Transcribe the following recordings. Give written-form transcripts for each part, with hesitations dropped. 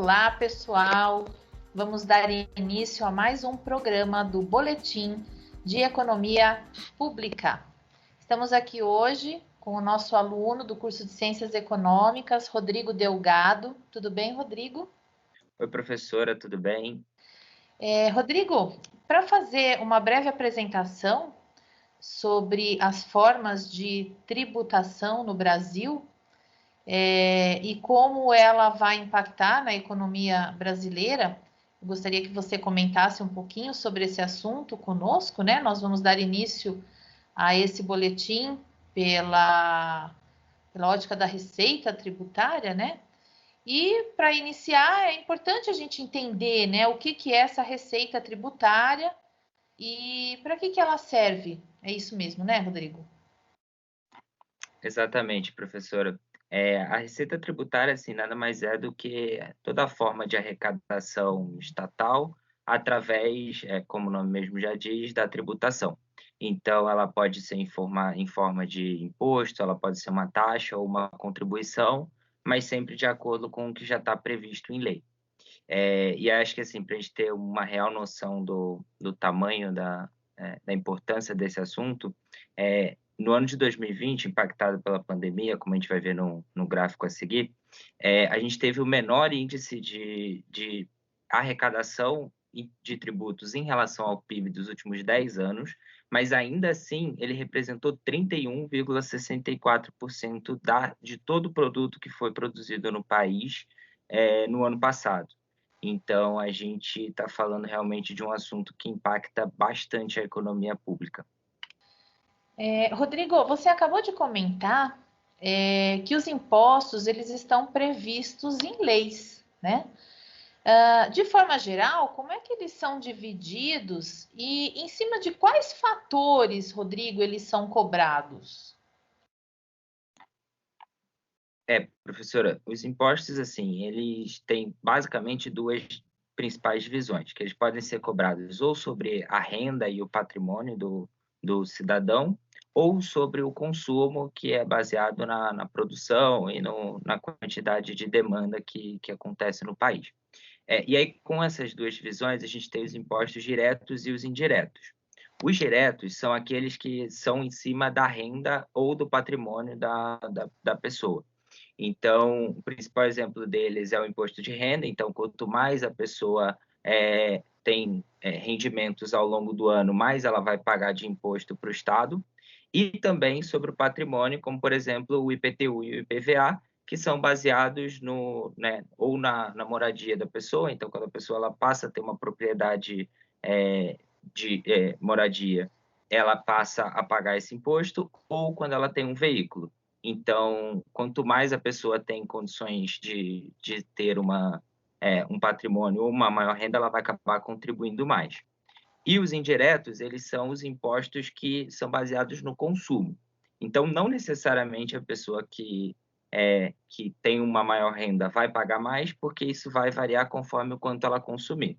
Olá, pessoal! Vamos dar início a mais um programa do Boletim de Economia Pública. Estamos aqui hoje com o nosso aluno do curso de Ciências Econômicas, Rodrigo Delgado. Tudo bem, Rodrigo? Oi, professora, tudo bem? Rodrigo, para fazer uma breve apresentação sobre as formas de tributação no Brasil, e como ela vai impactar na economia brasileira, eu gostaria que você comentasse um pouquinho sobre esse assunto conosco, né? Nós vamos dar início a esse boletim pela ótica da receita tributária, né? E para iniciar, é importante a gente entender, né, o que é essa receita tributária e para que ela serve. É isso mesmo, né, Rodrigo? Exatamente, professora. A receita tributária, assim, nada mais é do que toda forma de arrecadação estatal através, como o nome mesmo já diz, da tributação. Então, ela pode ser em forma de imposto, ela pode ser uma taxa ou uma contribuição, mas sempre de acordo com o que já está previsto em lei. E acho que, assim, para a gente ter uma real noção do tamanho da importância desse assunto, no ano de 2020, impactado pela pandemia, como a gente vai ver no gráfico a seguir, a gente teve o menor índice de arrecadação de tributos em relação ao PIB dos últimos 10 anos, mas ainda assim ele representou 31,64% de todo o produto que foi produzido no país no ano passado. Então, a gente está falando realmente de um assunto que impacta bastante a economia pública. Rodrigo, você acabou de comentar que os impostos eles estão previstos em leis, né? De forma geral, como é que eles são divididos e em cima de quais fatores, Rodrigo, eles são cobrados? Professora, os impostos, assim, eles têm basicamente duas principais divisões, que eles podem ser cobrados ou sobre a renda e o patrimônio do cidadão, ou sobre o consumo, que é baseado na produção e na quantidade de demanda que acontece no país. E aí, com essas duas divisões, a gente tem os impostos diretos e os indiretos. Os diretos são aqueles que são em cima da renda ou do patrimônio da pessoa. Então, o principal exemplo deles é o imposto de renda. Então, quanto mais a pessoa tem rendimentos ao longo do ano, mais ela vai pagar de imposto para o Estado. E também sobre o patrimônio, como, por exemplo, o IPTU e o IPVA, que são baseados ou na moradia da pessoa. Então, quando a pessoa ela passa a ter uma propriedade de moradia, ela passa a pagar esse imposto, ou quando ela tem um veículo. Então, quanto mais a pessoa tem condições de ter um patrimônio ou uma maior renda, ela vai acabar contribuindo mais. E os indiretos, eles são os impostos que são baseados no consumo. Então, não necessariamente a pessoa que tem uma maior renda vai pagar mais, porque isso vai variar conforme o quanto ela consumir.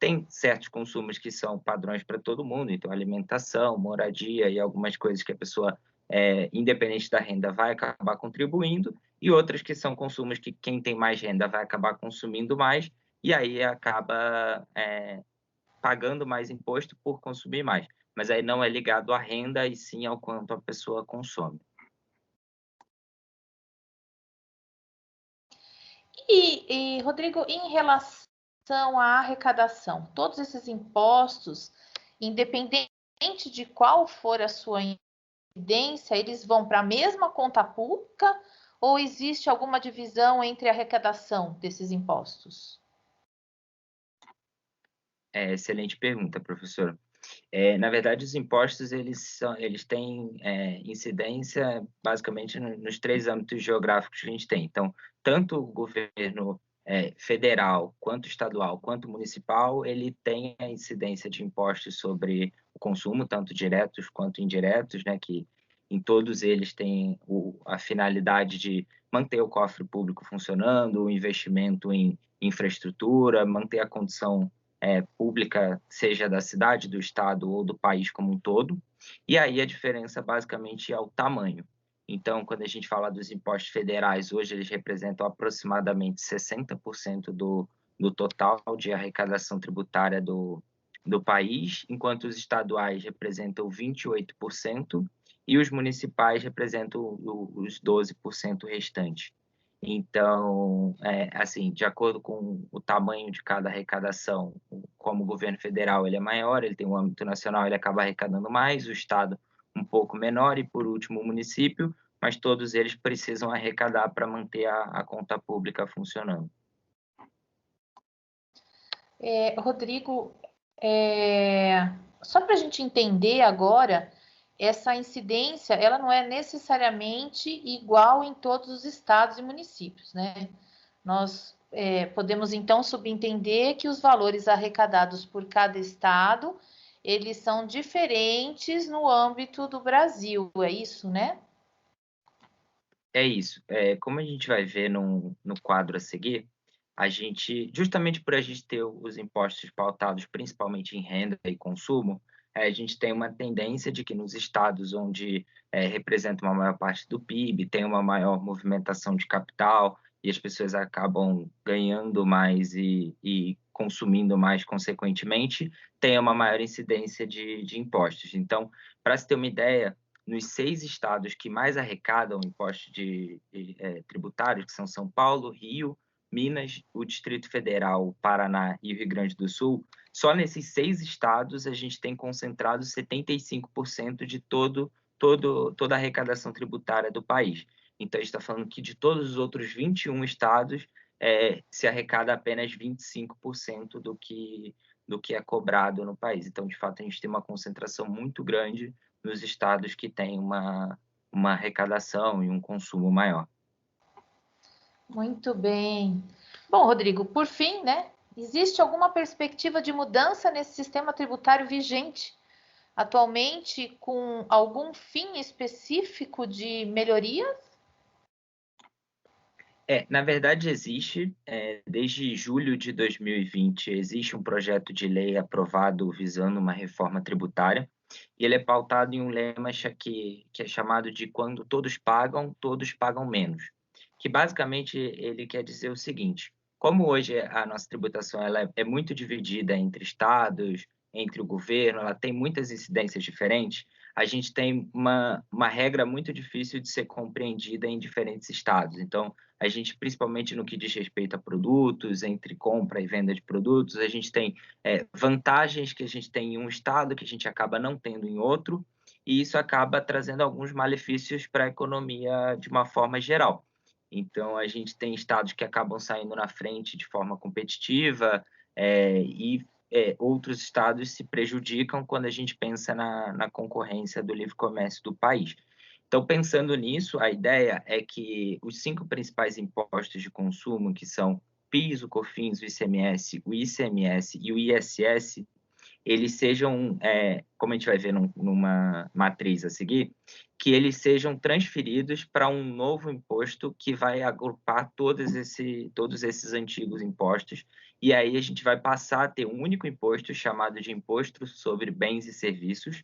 Tem certos consumos que são padrões para todo mundo, então alimentação, moradia e algumas coisas que a pessoa, independente da renda, vai acabar contribuindo, e outras que são consumos que quem tem mais renda vai acabar consumindo mais, e aí acaba pagando mais imposto por consumir mais. Mas aí não é ligado à renda, e sim ao quanto a pessoa consome. Rodrigo, em relação à arrecadação, todos esses impostos, independente de qual for a sua incidência, eles vão para a mesma conta pública ou existe alguma divisão entre a arrecadação desses impostos? Excelente pergunta, professor. Na verdade, os impostos eles têm incidência basicamente nos três âmbitos geográficos que a gente tem. Então, tanto o governo federal, quanto estadual, quanto municipal, ele tem a incidência de impostos sobre o consumo, tanto diretos quanto indiretos, né, que em todos eles tem a finalidade de manter o cofre público funcionando, o investimento em infraestrutura, manter a condição pública, seja da cidade, do estado ou do país como um todo. E aí a diferença basicamente é o tamanho. Então, quando a gente fala dos impostos federais, hoje eles representam aproximadamente 60% do total de arrecadação tributária do país, enquanto os estaduais representam 28% e os municipais representam os 12% restantes. Então, assim, de acordo com o tamanho de cada arrecadação, como o governo federal ele é maior, ele tem um âmbito nacional, ele acaba arrecadando mais, o estado um pouco menor e, por último, o município, mas todos eles precisam arrecadar para manter a conta pública funcionando. Rodrigo, só para a gente entender agora, essa incidência, ela não é necessariamente igual em todos os estados e municípios, né? Nós podemos, então, subentender que os valores arrecadados por cada estado, eles são diferentes no âmbito do Brasil, é isso, né? É isso. Como a gente vai ver no quadro a seguir, a gente, justamente por a gente ter os impostos pautados principalmente em renda e consumo, a gente tem uma tendência de que nos estados onde representa uma maior parte do PIB, tem uma maior movimentação de capital e as pessoas acabam ganhando mais e consumindo mais consequentemente, tem uma maior incidência de impostos. Então, para se ter uma ideia, nos 6 estados que mais arrecadam impostos tributários, que são São Paulo, Rio, Minas, o Distrito Federal, o Paraná e o Rio Grande do Sul, só nesses 6 estados a gente tem concentrado 75% de toda a arrecadação tributária do país. Então, a gente está falando que de todos os outros 21 estados, se arrecada apenas 25% do que é cobrado no país. Então, de fato, a gente tem uma concentração muito grande nos estados que têm uma arrecadação e um consumo maior. Muito bem. Bom, Rodrigo, por fim, né? Existe alguma perspectiva de mudança nesse sistema tributário vigente atualmente com algum fim específico de melhorias? Na verdade existe, desde julho de 2020 existe um projeto de lei aprovado visando uma reforma tributária, e ele é pautado em um lema que é chamado de "quando todos pagam menos", que basicamente ele quer dizer o seguinte: como hoje a nossa tributação ela é muito dividida entre estados, entre o governo, ela tem muitas incidências diferentes, a gente tem uma regra muito difícil de ser compreendida em diferentes estados. Então, a gente, principalmente no que diz respeito a produtos, entre compra e venda de produtos, a gente tem vantagens que a gente tem em um estado que a gente acaba não tendo em outro, e isso acaba trazendo alguns malefícios para a economia de uma forma geral. Então, a gente tem estados que acabam saindo na frente de forma competitiva, e outros estados se prejudicam quando a gente pensa na concorrência do livre comércio do país. Então, pensando nisso, a ideia é que os 5 principais impostos de consumo, que são PIS, o COFINS, o ICMS e o ISS, eles sejam, como a gente vai ver numa matriz a seguir, que eles sejam transferidos para um novo imposto que vai agrupar todos esses antigos impostos, e aí a gente vai passar a ter um único imposto chamado de Imposto sobre Bens e Serviços,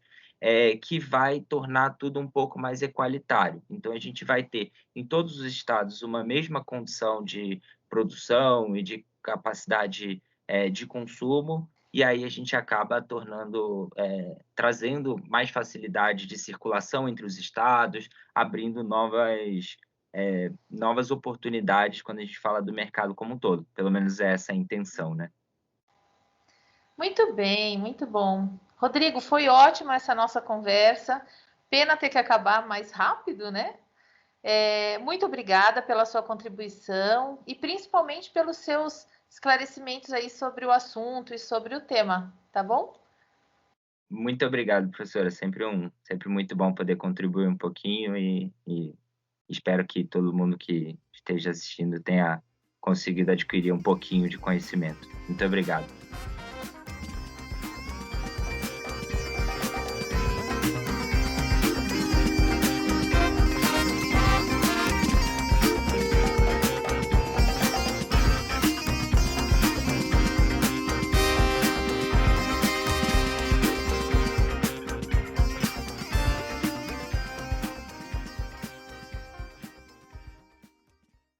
que vai tornar tudo um pouco mais equalitário. Então, a gente vai ter em todos os estados uma mesma condição de produção e de capacidade de consumo, e aí a gente acaba trazendo mais facilidade de circulação entre os estados, abrindo novas oportunidades quando a gente fala do mercado como um todo. Pelo menos é essa a intenção, né? Muito bem, muito bom. Rodrigo, foi ótima essa nossa conversa. Pena ter que acabar mais rápido, né? Muito obrigada pela sua contribuição e principalmente pelos seus esclarecimentos aí sobre o assunto e sobre o tema, tá bom? Muito obrigado, professora. Sempre muito bom poder contribuir um pouquinho e espero que todo mundo que esteja assistindo tenha conseguido adquirir um pouquinho de conhecimento. Muito obrigado.